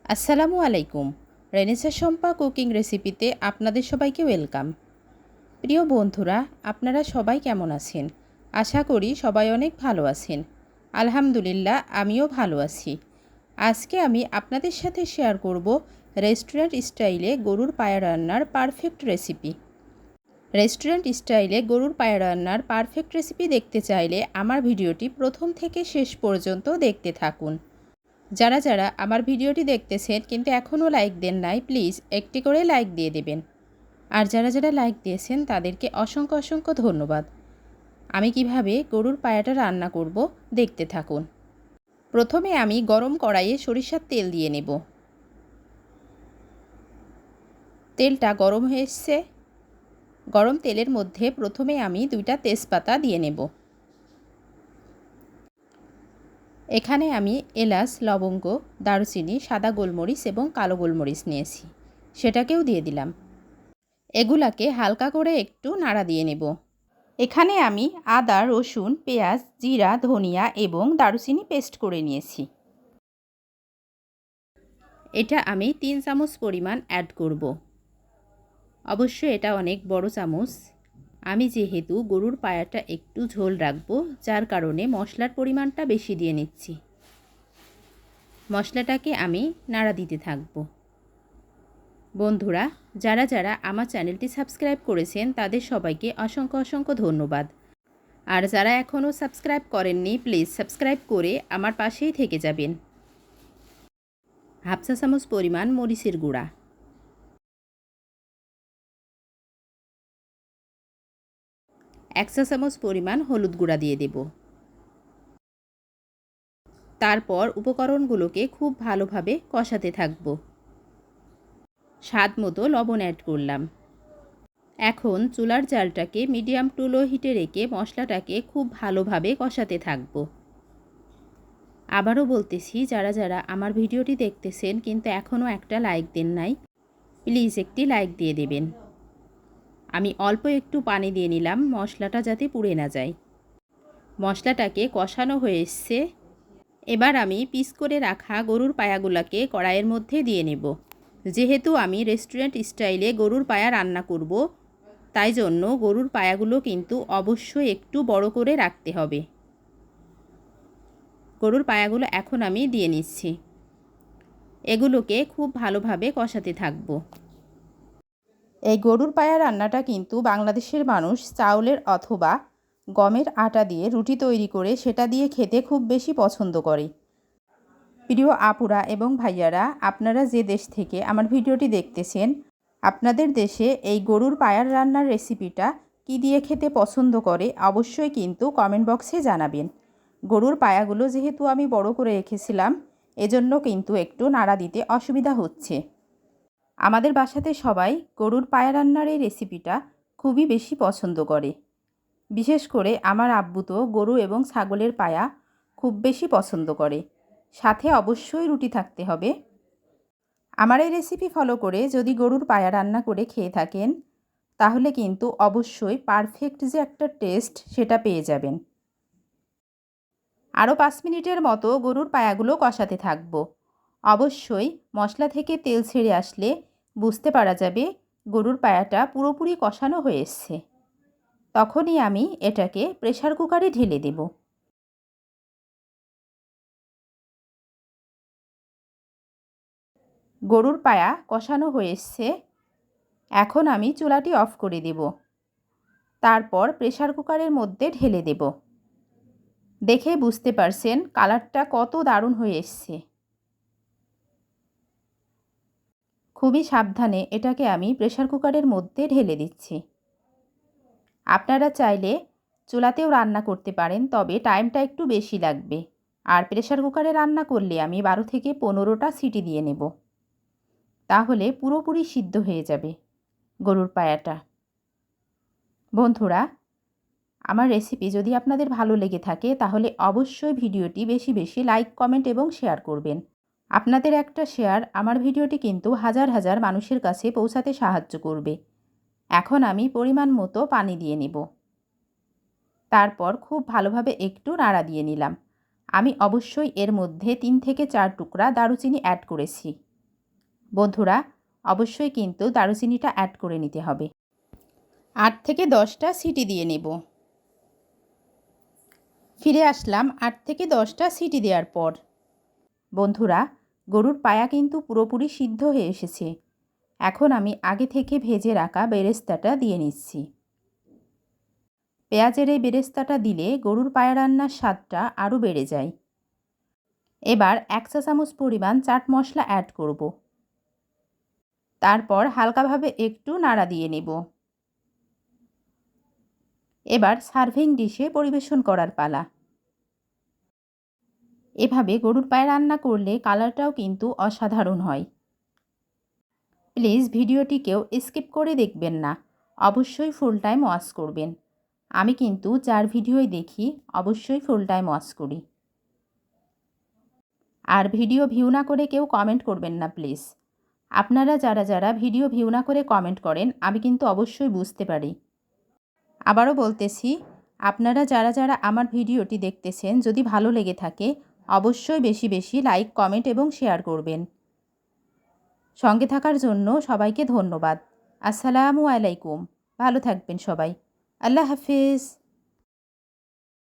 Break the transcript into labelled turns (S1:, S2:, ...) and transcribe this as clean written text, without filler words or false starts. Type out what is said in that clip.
S1: আসসালামু আলাইকুম। Renaissance Shampa cooking রেসিপিতে আপনাদের সবাইকে ওয়েলকাম। প্রিয় বন্ধুরা, আপনারা সবাই কেমন আছেন? আশা করি সবাই অনেক ভালো আছেন। আলহামদুলিল্লাহ, আমিও ভালো আছি। আজকে আমি আপনাদের সাথে শেয়ার করব রেস্টুরেন্ট স্টাইলে গরুর পায়া রান্নার পারফেক্ট রেসিপি। রেস্টুরেন্ট স্টাইলে গরুর পায়া রান্নার পারফেক্ট রেসিপি দেখতে চাইলে আমার ভিডিওটি প্রথম থেকে শেষ পর্যন্ত দেখতে থাকুন। যারা যারা আমার ভিডিওটি দেখতেছেন কিন্তু এখনও লাইক দেন নাই, প্লিজ একটি করে লাইক দিয়ে দেবেন। আর যারা যারা লাইক দিয়েছেন তাদেরকে অসংখ্য অসংখ্য ধন্যবাদ। আমি কিভাবে গরুর পায়াটা রান্না করব দেখতে থাকুন। প্রথমে আমি গরম কড়াইয়ে সরিষার তেল দিয়ে নেব। তেলটা গরম হয়ে এসছে। গরম তেলের মধ্যে প্রথমে আমি 2টা তেজপাতা দিয়ে নেব। এখানে আমি এলাচ, লবঙ্গ, দারুচিনি, সাদা গোলমরিচ এবং কালো গোলমরিচ নিয়েছি, সেটাকেও দিয়ে দিলাম। এগুলাকে হালকা করে একটু নাড়া দিয়ে নেব। এখানে আমি আদা, রসুন, পেঁয়াজ, জিরা, ধনিয়া এবং দারুচিনি পেস্ট করে নিয়েছি। এটা আমি 3 চামচ পরিমাণ অ্যাড করব। অবশ্যই এটা অনেক বড় চামচ। আমি যেহেতু গরুর পায়াটা একটু ঝোল রাখবো, যার কারণে মশলার পরিমাণটা বেশি দিয়ে নিচ্ছি। মশলাটাকে আমি নাড়া দিতে থাকবো। বন্ধুরা, যারা যারা আমার চ্যানেলটি সাবস্ক্রাইব করেছেন তাদের সবাইকে অসংখ্য অসংখ্য ধন্যবাদ। আর যারা এখনও সাবস্ক্রাইব করেননি, প্লিজ সাবস্ক্রাইব করে আমার পাশেই থেকে যাবেন। হাফ চা চামচ পরিমাণ মরিচের গুঁড়া, এক চা চামচ পরিমাণ হলুদ গুঁড়া দিয়ে দেব। তারপর উপকরণগুলোকে খুব ভালোভাবে কষাতে থাকব। স্বাদ মতো লবণ অ্যাড করলাম। এখন চুলার জালটাকে মিডিয়াম টু লো হিটে রেখে মশলাটাকে খুব ভালোভাবে কষাতে থাকব। আবারও বলতেছি, যারা যারা আমার ভিডিওটি দেখতেছেন কিন্তু এখনও একটা লাইক দেন নাই, প্লিজ একটি লাইক দিয়ে দেবেন। আমি অল্প একটু পানি দিয়ে নিলাম, মশলাটা যাতে পুড়ে না যায়। মশলাটাকে কষানো হয়ে এসছে। এবার আমি পিস করে রাখা গরুর পায়াগুলোকে কড়াইয়ের মধ্যে দিয়ে নেব। যেহেতু আমি রেস্টুরেন্ট স্টাইলে গরুর পায়া রান্না করব, তাই জন্য গরুর পায়াগুলো কিন্তু অবশ্যই একটু বড় করে রাখতে হবে। গরুর পায়াগুলো এখন আমি দিয়ে নিচ্ছি। এগুলোকে খুব ভালোভাবে কষাতে থাকব। এই গরুর পায়া রান্নাটা কিন্তু বাংলাদেশের মানুষ চাউলের অথবা গমের আটা দিয়ে রুটি তৈরি করে সেটা দিয়ে খেতে খুব বেশি পছন্দ করে। প্রিয় আপুরা এবং ভাইয়ারা, আপনারা যে দেশ থেকে আমার ভিডিওটি দেখতেছেন, আপনাদের দেশে এই গরুর পায়ার রান্নার রেসিপিটা কি দিয়ে খেতে পছন্দ করে অবশ্যই কিন্তু কমেন্ট বক্সে জানাবেন। গরুর পায়াগুলো যেহেতু আমি বড় করে রেখেছিলাম, এজন্য কিন্তু একটু নাড়া দিতে অসুবিধা হচ্ছে। আমাদের বাসাতে সবাই গরুর পায়া রান্নার এই রেসিপিটা খুবই বেশি পছন্দ করে। বিশেষ করে আমার আব্বু তো গরু এবং ছাগলের পায়া খুব বেশি পছন্দ করে। সাথে অবশ্যই রুটি থাকতে হবে। আমার এই রেসিপি ফলো করে যদি গরুর পায়া রান্না করে খেয়ে থাকেন, তাহলে কিন্তু অবশ্যই পারফেক্ট যে একটা টেস্ট সেটা পেয়ে যাবেন। আরও 5 মিনিটের মতো গরুর পায়াগুলো কষাতে থাকবো। অবশ্যই মশলা থেকে তেল ছেড়ে আসলে বুঝতে পারা যাবে গরুর পায়াটা পুরোপুরি কষানো হয়ে এসছে। তখনই আমি এটাকে প্রেসার কুকারে ঢেলে দেব। গরুর পায়া কষানো হয়ে এসছে। এখন আমি চুলাটি অফ করে দেব। তারপর প্রেসার কুকারের মধ্যে ঢেলে দেব। দেখে বুঝতে পারছেন কালারটা কত দারুণ হয়ে এসছে। খুবই সাবধানে এটাকে আমি প্রেসার কুকারের মধ্যে ঢেলে দিচ্ছি। আপনারা চাইলে চুলাতেও রান্না করতে পারেন, তবে টাইমটা একটু বেশি লাগবে। আর প্রেসার কুকারে রান্না করলে আমি 12 থেকে 15টা সিটি দিয়ে নেব। তাহলে পুরোপুরি সিদ্ধ হয়ে যাবে গরুর পায়াটা। বন্ধুরা, আমার রেসিপি যদি আপনাদের ভালো লেগে থাকে তাহলে অবশ্যই ভিডিওটি বেশি বেশি লাইক, কমেন্ট এবং শেয়ার করবেন। আপনাদের একটা শেয়ার আমার ভিডিওটি কিন্তু হাজার হাজার মানুষের কাছে পৌঁছাতে সাহায্য করবে। এখন আমি পরিমাণ মতো পানি দিয়ে নেব। তারপর খুব ভালোভাবে একটু নাড়া দিয়ে নিলাম। আমি অবশ্যই এর মধ্যে 3 থেকে 4 টুকরা দারুচিনি অ্যাড করেছি। বন্ধুরা, অবশ্যই কিন্তু দারুচিনিটা অ্যাড করে নিতে হবে। 8 থেকে 10টা সিটি দিয়ে নেব। ফিরে আসলাম 8 থেকে 10টা সিটি দেওয়ার পর। বন্ধুরা, গরুর পায়া কিন্তু পুরোপুরি সিদ্ধ হয়ে এসেছে। এখন আমি আগে থেকে ভেজে রাখা বেরেস্তাটা দিয়ে নিচ্ছি। পেঁয়াজের এই বেরেস্তাটা দিলে গরুর পায়া রান্নার স্বাদটা আরও বেড়ে যায়। এবার 1 চা চামচ পরিমাণ চাট মশলা অ্যাড করব। তারপর হালকাভাবে একটু নাড়া দিয়ে নেব। এবার সার্ভিং ডিশে পরিবেশন করার পালা। এভাবে গরুর পায়া রান্না করলে কালারটাও কিন্তু অসাধারণ হয়। প্লিজ ভিডিওটিকেও স্কিপ করে দেখবেন না, অবশ্যই ফুল টাইম ওয়াচ করবেন। আমি কিন্তু যার ভিডিওই দেখি অবশ্যই ফুল টাইম ওয়াচ করি। আর ভিডিও ভিউ না করে কেউ কমেন্ট করবেন না প্লিজ। আপনারা যারা ভিডিও ভিউ না করে কমেন্ট করেন আমি কিন্তু অবশ্যই বুঝতে পারি। আবারও বলতেছি, আপনারা যারা আমার ভিডিওটি দেখতেছেন যদি ভালো লেগে থাকে অবশ্যই বেশি বেশি লাইক, কমেন্ট এবং শেয়ার করবেন। সঙ্গে থাকার জন্য সবাইকে ধন্যবাদ। আসসালামু আলাইকুম। ভালো থাকবেন সবাই। আল্লাহ হাফিজ।